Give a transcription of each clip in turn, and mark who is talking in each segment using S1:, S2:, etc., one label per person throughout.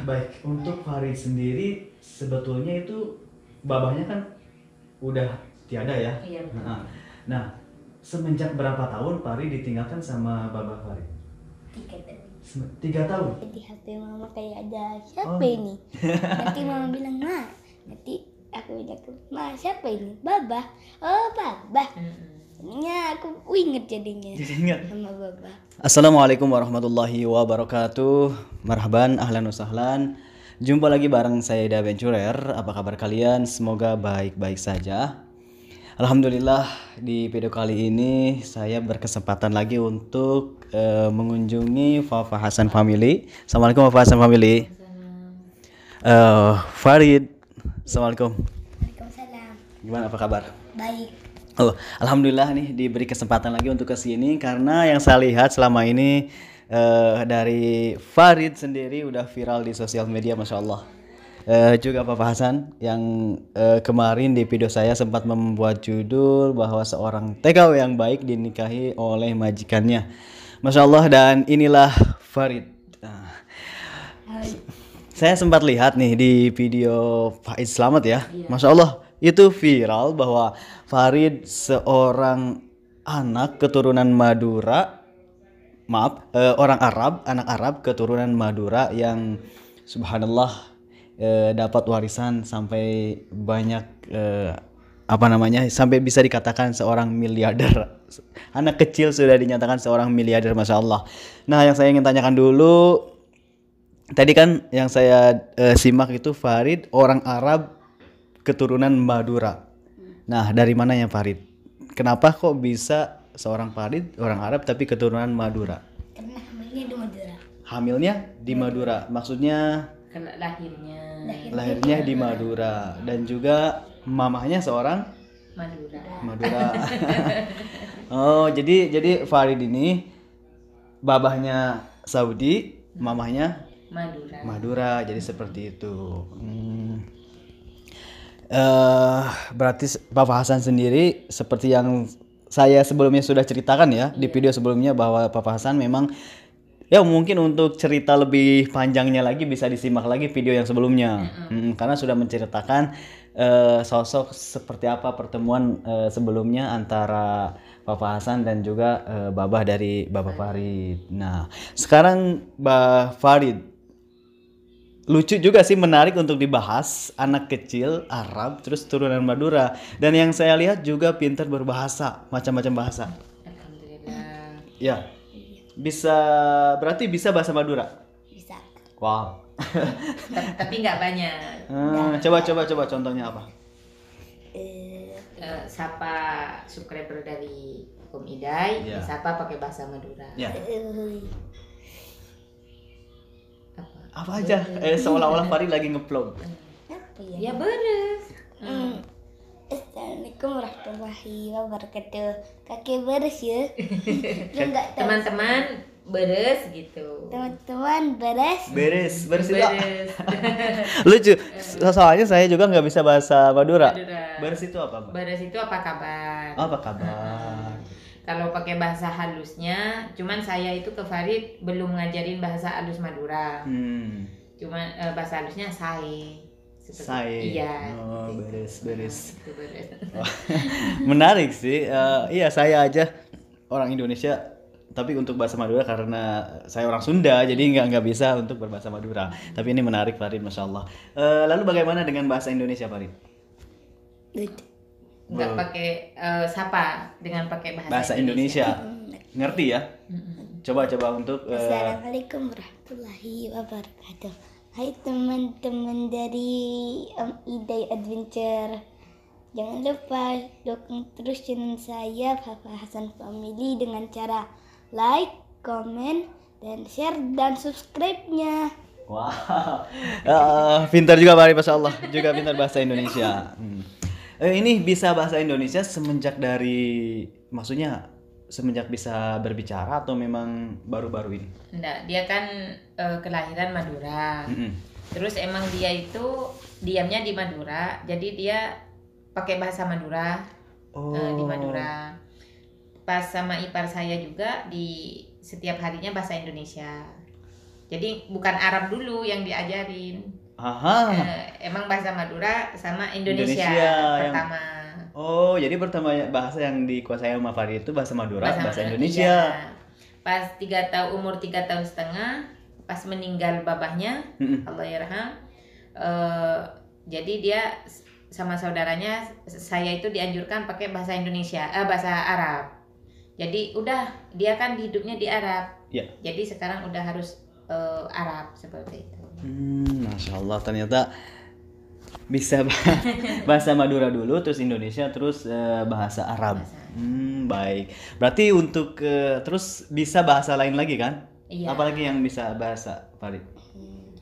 S1: Baik, untuk Farid sendiri sebetulnya itu babahnya kan udah tiada ya.
S2: Iya betul.
S1: Nah, semenjak berapa tahun Farid ditinggalkan sama babah Farid? 3 tahun.
S3: Di HP mama kayak ada siapa
S1: Oh.
S3: ini? Nanti mama bilang, "Ma." Nanti aku bilang, "Ma, siapa ini?" "Baba." "Oh, Baba." Jadinya aku inget jadinya
S1: Jadi ingat.
S3: sama Baba.
S1: Assalamualaikum warahmatullahi wabarakatuh. Marhaban, ahlan wasahlan. Jumpa lagi bareng saya Ida Venturer. Apa kabar kalian? Semoga baik-baik saja. Alhamdulillah, di video kali ini saya berkesempatan lagi untuk mengunjungi Fafa Hasan Family. Assalamualaikum Fafa Hasan Family. Farid, assalamualaikum.
S3: Waalaikumsalam.
S1: Gimana, apa kabar?
S3: Baik.
S1: Oh, alhamdulillah nih diberi kesempatan lagi untuk kesini karena yang saya lihat selama ini dari Farid sendiri udah viral di sosial media, masya Allah. Juga Papa Hasan yang kemarin di video saya sempat membuat judul bahwa seorang TKW yang baik dinikahi oleh majikannya, masya Allah. Dan inilah Farid. Saya sempat lihat nih di video Faiz Slamet ya, masya Allah. Itu viral bahwa Farid seorang anak keturunan Madura, orang Arab, anak Arab keturunan Madura yang subhanallah dapat warisan sampai banyak sampai bisa dikatakan seorang miliarder. Anak kecil sudah dinyatakan seorang miliarder, masya Allah. Nah, yang saya ingin tanyakan dulu, tadi kan yang saya simak itu Farid orang Arab keturunan Madura. Nah, dari mana ya Farid? Kenapa kok bisa seorang Farid orang Arab tapi keturunan Madura?
S3: Karena hamilnya di Madura.
S1: Hamilnya di Madura, maksudnya
S2: Kalau
S1: lahirnya di Madura dan juga mamahnya seorang Madura. Oh, jadi Farid ini babahnya Saudi, mamahnya Madura. Jadi seperti itu. Berarti Papa Hasan sendiri seperti yang saya sebelumnya sudah ceritakan ya di video sebelumnya bahwa Papa Hasan memang ya mungkin untuk cerita lebih panjangnya lagi bisa disimak lagi video yang sebelumnya. Karena sudah menceritakan sosok seperti apa pertemuan sebelumnya antara Papa Hasan dan juga babah dari Bapak Farid. Nah, sekarang Mbak Farid, lucu juga sih, menarik untuk dibahas, anak kecil Arab terus turunan Madura, dan yang saya lihat juga pintar berbahasa, macam-macam bahasa.
S2: Alhamdulillah.
S1: Ya, berarti bisa bahasa Madura.
S3: Bisa.
S1: Wow.
S2: Tapi nggak banyak.
S1: Coba contohnya apa?
S2: Sapa subscriber dari Om Idai,
S1: Ya.
S2: sapa pakai bahasa Madura.
S1: Ya. Apa aja? Seolah-olah Farid lagi ngevlog.
S3: Apa ya?
S2: Ya beres.
S3: Assalamualaikum warahmatullahi wabarakatuh. Kakek beres ya. Lu nggak tahu.
S2: Teman-teman beres gitu.
S3: Teman-teman beres.
S1: Beres itu.
S2: Beres.
S1: Lucu. Soalnya saya juga nggak bisa bahasa Madura.
S2: Madura.
S1: Beres itu apa, Mbak?
S2: Beres itu apa kabar?
S1: Apa kabar?
S2: Kalau pakai bahasa halusnya, cuman saya itu ke Farid belum ngajarin bahasa halus Madura. Cuman bahasa halusnya saya. Iya.
S1: Oh,
S2: gitu.
S1: beres.
S2: Itu beres.
S1: Menarik sih. Iya, saya aja orang Indonesia, tapi untuk bahasa Madura karena saya orang Sunda, jadi nggak bisa untuk berbahasa Madura. Tapi ini menarik Farid, masya Allah. Lalu bagaimana dengan bahasa Indonesia Farid?
S2: Nggak pakai sapa dengan pakai
S1: Bahasa Indonesia. Ngerti ya? Coba untuk
S3: Assalamualaikum warahmatullahi wabarakatuh. Hai teman-teman dari Idai Adventure. Jangan lupa dukung terus channel saya Fafa Hasan Family dengan cara like, comment, dan share dan subscribe-nya.
S1: Wow. Pintar juga Farid, masya Allah. Juga pintar bahasa Indonesia. Ini bisa bahasa Indonesia semenjak semenjak bisa berbicara atau memang baru-baru ini?
S2: Enggak, dia kan kelahiran Madura. Terus emang dia itu diamnya di Madura, jadi dia pakai bahasa Madura di Madura. Pas sama ipar saya juga di setiap harinya bahasa Indonesia. Jadi bukan Arab dulu yang diajarin.
S1: Aha.
S2: Emang bahasa Madura sama Indonesia,
S1: Indonesia yang-
S2: pertama.
S1: Oh, jadi pertama bahasa yang dikuasai sama Farid itu bahasa Madura, bahasa
S2: Madura,
S1: Indonesia.
S2: iya. Pas umur 3 tahun setengah, pas meninggal babahnya,
S1: Mm-mm.
S2: Allah yarham. Jadi dia sama saudaranya, saya itu dianjurkan pakai bahasa Indonesia, bahasa Arab. Jadi udah dia kan hidupnya di Arab.
S1: Ya.
S2: Jadi sekarang udah harus Arab seperti itu.
S1: Masya Allah, ternyata bisa bahasa Madura dulu, terus Indonesia, terus bahasa Arab. Baik. Berarti untuk terus bisa bahasa lain lagi kan?
S2: Iya.
S1: Apalagi yang bisa bahasa Farid?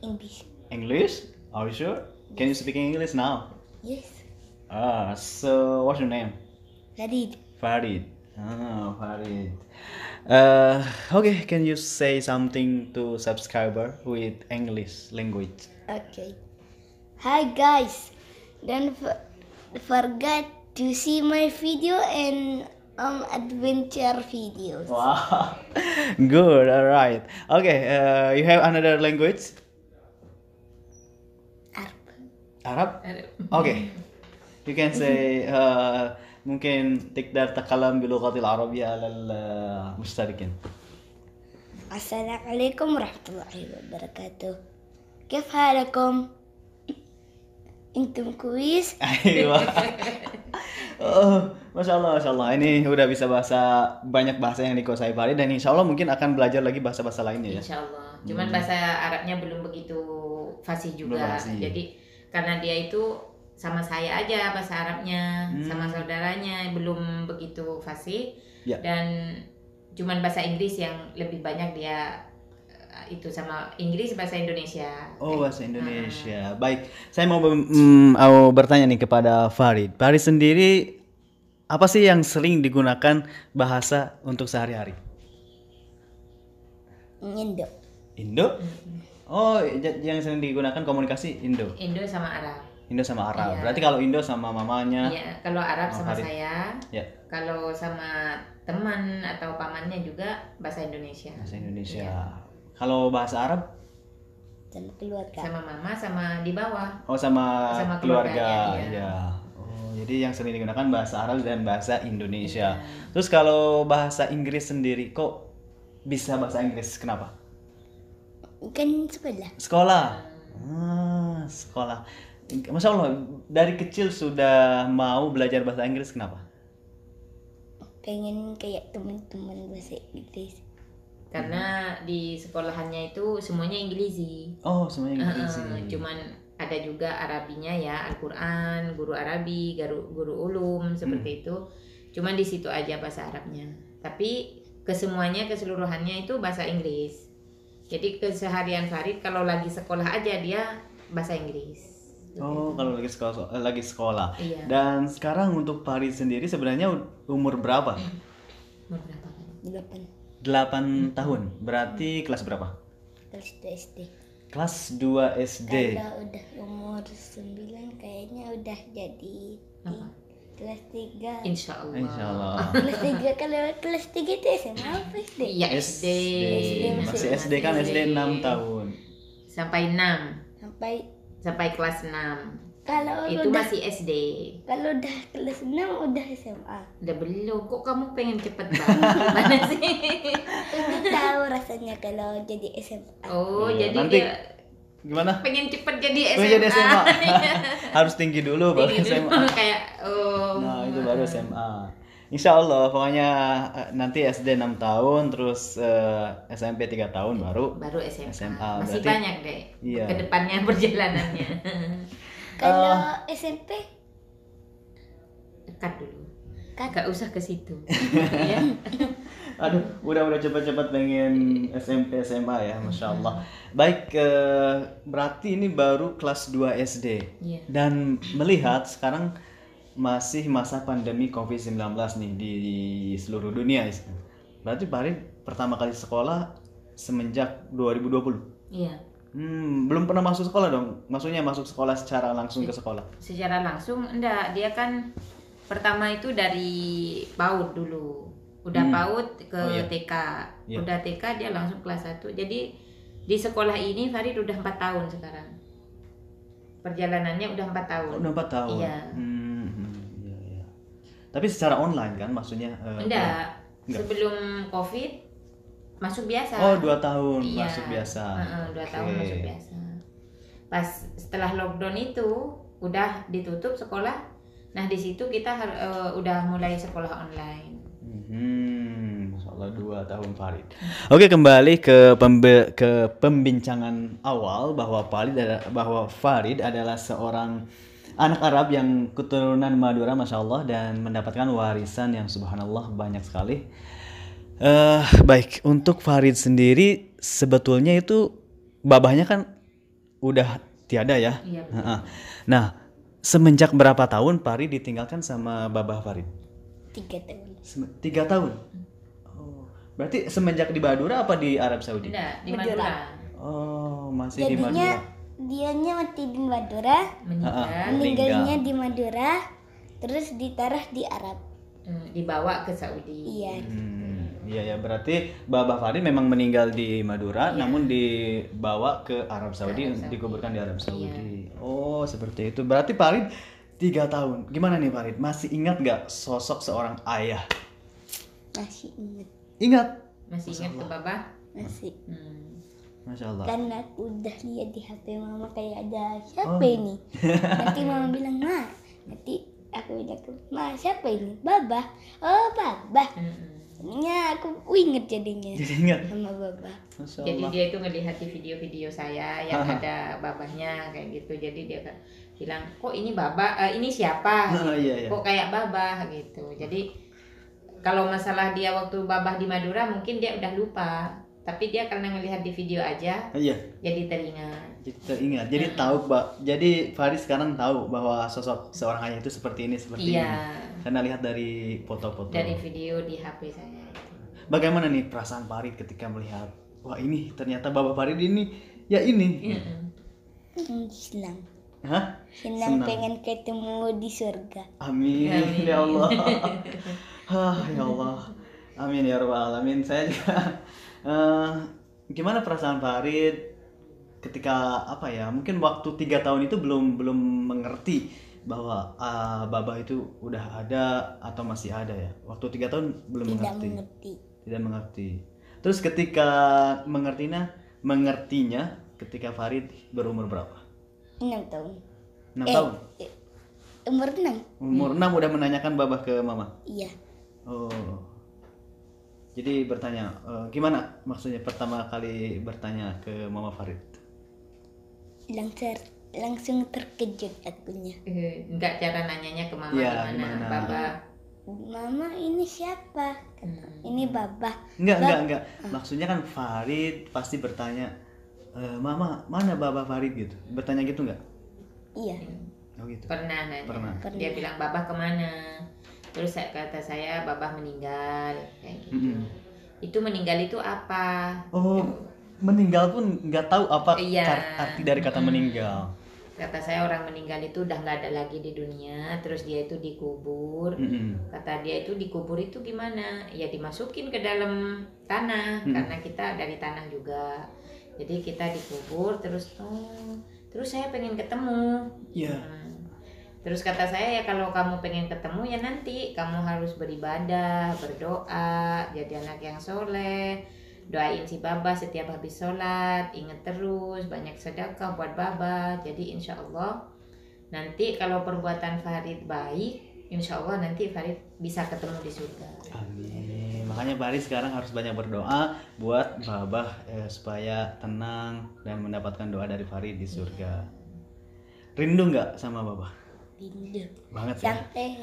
S3: English.
S1: English? Are you sure? Can you speak English now?
S3: Yes.
S1: So what's your name?
S3: Farid.
S1: Farid. Farid. Okay, can you say something to subscriber with English language?
S3: Okay. Hi guys. Don't forget to see my video and adventure videos.
S1: Wow, good. All right. Okay. You have another language?
S3: Arab.
S1: Arab? Okay. You can say ممكن تقدر تتكلم بلغة العربية على المشتركين.
S3: السلام عليكم ورحمة الله وبركاته. كيف حالكم؟ انتم كويس؟
S1: Aiywa. Oh, Masya Allah. Ini udah bisa banyak bahasa yang dikuasai Farid, dan insya Allah mungkin akan belajar lagi bahasa-bahasa lainnya ya.
S2: Insya Allah. Cuman bahasa Arabnya belum begitu fasih juga.
S1: Belum fasih.
S2: Jadi karena dia itu sama saya aja bahasa Arabnya, sama saudaranya belum begitu fasih.
S1: Ya.
S2: Dan cuman bahasa Inggris yang lebih banyak dia itu sama Inggris, bahasa Indonesia.
S1: Oh, bahasa Indonesia. Baik, saya mau bertanya nih kepada Farid. Farid sendiri apa sih yang sering digunakan bahasa untuk sehari-hari?
S3: Indo.
S1: Indo? Oh, yang sering digunakan komunikasi Indo.
S2: Indo sama Arab.
S1: Indo sama Arab.
S2: Iya.
S1: Berarti kalau Indo sama mamanya.
S2: Iya, kalau Arab
S1: Oh,
S2: sama
S1: Farid.
S2: saya.
S1: Ya,
S2: Kalau sama teman atau pamannya juga bahasa Indonesia.
S1: bahasa Indonesia.
S2: Iya.
S1: Kalau bahasa Arab?
S3: Sama keluarga.
S2: Sama mama, sama di bawah.
S1: Oh, sama
S2: Sama
S1: keluarga.
S2: keluarganya, iya.
S1: Iya. Oh, jadi yang sering digunakan bahasa Arab dan bahasa Indonesia.
S2: Iya.
S1: Terus kalau bahasa Inggris sendiri kok bisa bahasa Inggris? Kenapa?
S3: Kan sekolah.
S1: Sekolah. Sekolah. Masya Allah, dari kecil sudah mau belajar bahasa Inggris, kenapa?
S3: Pengen kayak teman-teman bahasa Inggris.
S2: Karena di sekolahannya itu semuanya Inggris.
S1: Oh, semuanya Inggris.
S2: Cuman ada juga Arabinya ya, Al-Quran, guru Arabi, guru ulum seperti itu. Cuman di situ aja bahasa Arabnya. Tapi keseluruhannya itu bahasa Inggris. Jadi keseharian Farid kalau lagi sekolah aja dia bahasa Inggris.
S1: Oh, kalau lagi sekolah.
S2: Iya.
S1: Dan sekarang untuk Farid sendiri sebenarnya umur berapa?
S2: Umur berapa?
S3: 8
S1: 8 tahun. Berarti kelas berapa?
S3: kelas 2 SD.
S1: Kelas 2 SD.
S3: Kalau udah umur 9 kayaknya udah jadi
S2: Apa?
S3: kelas 3.
S2: Insya Allah.
S1: Insya Allah.
S3: Kelas 3 kalau kelas 3 itu SMA apa SD?
S2: Iya SD.
S1: Masih SD kan, SD 6 tahun.
S2: Sampai 6.
S3: Sampai
S2: Kelas 6.
S3: kalau
S2: Itu
S3: udah
S2: masih SD.
S3: kalau udah kelas 6 udah SMA.
S2: Udah belum. Kok kamu pengen cepet banget? Gimana sih?
S3: Pengen tahu rasanya kalau jadi SMA.
S2: Oh,
S1: Iya,
S2: jadi
S1: nanti
S2: dia
S1: gimana?
S2: pengen cepet jadi SMA.
S1: Pengen jadi SMA. Harus tinggi dulu baru
S2: Tinggi
S1: SMA.
S2: dulu kayak
S1: Nah, itu baru SMA. Insya Allah, pokoknya nanti SD 6 tahun, terus SMP 3 tahun baru
S2: SMA.
S1: SMA.
S2: Masih
S1: Berarti-
S2: banyak deh.
S1: Iya.
S2: Kedepannya perjalanannya.
S3: Kalau SMP
S2: Dekat dulu.
S3: Cut.
S2: Gak usah ke situ. Ya.
S1: Aduh, udah cepet-cepet pengen SMP SMA ya, Masya Allah. Baik, berarti ini baru kelas 2 SD.
S2: Iya.
S1: Dan melihat sekarang masih masa pandemi COVID-19 nih di seluruh dunia. Berarti Farid pertama kali sekolah semenjak 2020.
S2: Iya.
S1: Belum pernah masuk sekolah dong? Maksudnya masuk sekolah secara langsung ke sekolah?
S2: Secara langsung enggak, dia kan pertama itu dari PAUD dulu. Udah PAUD ke
S1: Oh, iya.
S2: TK.
S1: Iya.
S2: Udah TK dia langsung kelas 1. Jadi Di sekolah ini Farid udah 4 tahun sekarang. Perjalanannya udah 4 tahun.
S1: Udah 4 tahun.
S2: Iya.
S1: Iya, iya. Tapi secara online kan maksudnya?
S2: Enggak.
S1: Enggak.
S2: Sebelum COVID masuk biasa.
S1: Oh, 2 tahun
S2: Iya.
S1: masuk biasa.
S2: 2 tahun
S1: Oke.
S2: masuk biasa. Pas setelah lockdown itu udah ditutup sekolah. Nah di situ kita udah mulai sekolah online.
S1: Masya Allah 2 tahun Farid. Oke, kembali ke pembincangan awal bahwa Farid adalah seorang anak Arab yang keturunan Madura, Masya Allah, dan mendapatkan warisan yang subhanallah banyak sekali. Baik, untuk Farid sendiri sebetulnya itu babahnya kan udah tiada ya.
S2: Iya, betul.
S1: Nah, semenjak berapa tahun Farid ditinggalkan sama babah Farid?
S3: 3 tahun.
S1: 3 tahun. Oh, berarti semenjak di Madura apa di Arab Saudi?
S2: Enggak, di
S3: Madura.
S2: Madura.
S1: Oh, masih di
S3: Jadinya
S1: Madura.
S3: dianya mati di Madura,
S2: Meninggal,
S3: meninggalnya di Madura, terus ditaruh di Arab.
S2: dibawa ke Saudi.
S3: Iya.
S1: Iya ya, berarti Babah Farid memang meninggal di Madura, namun dibawa ke Arab Saudi,
S2: Arab Saudi.
S1: dikuburkan di Arab Saudi. Oh, seperti itu. Berarti Farid 3 tahun. Gimana nih Farid? Masih ingat nggak sosok seorang ayah?
S3: Masih ingat.
S1: Ingat?
S2: Masih ingat ke Babah?
S3: Masih.
S1: Masya Allah.
S3: Karena aku udah lihat di HP mama kayak ada siapa ini. Nanti mama bilang, "Ma." Nanti aku bilang, "Ma, siapa ini?" "Babah." "Oh, Babah." Jadinya aku inget jadinya
S1: Jadi ingat.
S3: sama Babah.
S1: Masya
S2: Jadi
S1: Allah.
S2: dia itu ngelihat di video-video saya yang ada babahnya kayak gitu. Jadi dia bilang, kok ini babah, ini siapa?
S1: Iya, iya.
S2: Kok kayak babah gitu. Jadi kalau masalah dia waktu babah di Madura mungkin dia udah lupa. Tapi dia karena ngelihat di video aja,
S1: Iya.
S2: jadi teringat.
S1: Jadi teringat. Jadi tahu, Jadi Farid sekarang tahu bahwa sosok seorang ayah itu seperti ini.
S2: Iya.
S1: Karena lihat dari foto-foto.
S2: Dari video di HP saya itu.
S1: Bagaimana nih perasaan Farid ketika melihat, wah ini ternyata Bapak Farid ini, ya ini.
S3: Senang.
S1: Hah?
S3: Senang pengen ketemu di surga.
S1: Amin. Ya Allah. Ya Allah. Amin ya rabbal alamin. Saya juga gimana perasaan Farid ketika apa ya? Mungkin waktu 3 tahun itu belum mengerti bahwa Babah itu udah ada atau masih ada ya. Waktu 3 tahun belum
S3: Tidak
S1: mengerti.
S3: mengerti.
S1: Tidak mengerti. Terus ketika mengertinya ketika Farid berumur berapa?
S3: 6 tahun.
S1: 6 tahun.
S3: Umur 6.
S1: Umur 6 udah menanyakan Babah ke Mama.
S3: Iya.
S1: Oh. Jadi bertanya, gimana maksudnya pertama kali bertanya ke Mama Farid?
S3: Langsung terkejut akunya.
S2: Enggak, cara nanyanya ke mama
S1: Iya,
S2: gimana?
S1: gimana?
S2: Babah.
S3: "Mama, ini siapa?" Kata, "Ini Babah."
S1: Enggak. Maksudnya kan Farid pasti bertanya, Mama, mana Babah Farid gitu? Bertanya gitu enggak?
S3: Iya.
S1: Oh gitu.
S2: Pernah nanya.
S1: Pernah.
S2: Dia bilang Babah kemana? Terus kata saya Babah meninggal kayak gitu. Itu meninggal itu apa?
S1: Oh, meninggal pun nggak tahu apa
S2: Iya.
S1: arti dari kata meninggal.
S2: Kata saya orang meninggal itu udah nggak ada lagi di dunia. Terus dia itu dikubur. Kata dia itu dikubur itu gimana? Ya dimasukin ke dalam tanah karena kita dari tanah juga. Jadi kita dikubur terus terus saya pengen ketemu.
S1: Iya.
S2: Terus kata saya ya kalau kamu pengen ketemu ya nanti kamu harus beribadah, berdoa, jadi anak yang soleh, doain si Babah setiap habis sholat, ingat terus banyak sedekah buat Babah. Jadi insya Allah nanti kalau perbuatan Farid baik, insya Allah nanti Farid bisa ketemu di surga.
S1: Amin. Makanya Farid sekarang harus banyak berdoa buat Babah supaya tenang dan mendapatkan doa dari Farid di surga. Rindu nggak sama Babah?
S3: Rindu.
S1: Banget ya.
S3: Sampai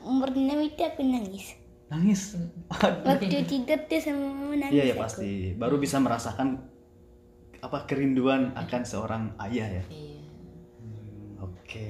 S3: umur 6 itu aku nangis.
S1: Nangis.
S3: Waktu tidur tuh sama mama nangis.
S1: Iya ya
S3: aku.
S1: pasti. Baru bisa merasakan apa kerinduan akan seorang ayah ya.
S2: Iya.
S1: Oke.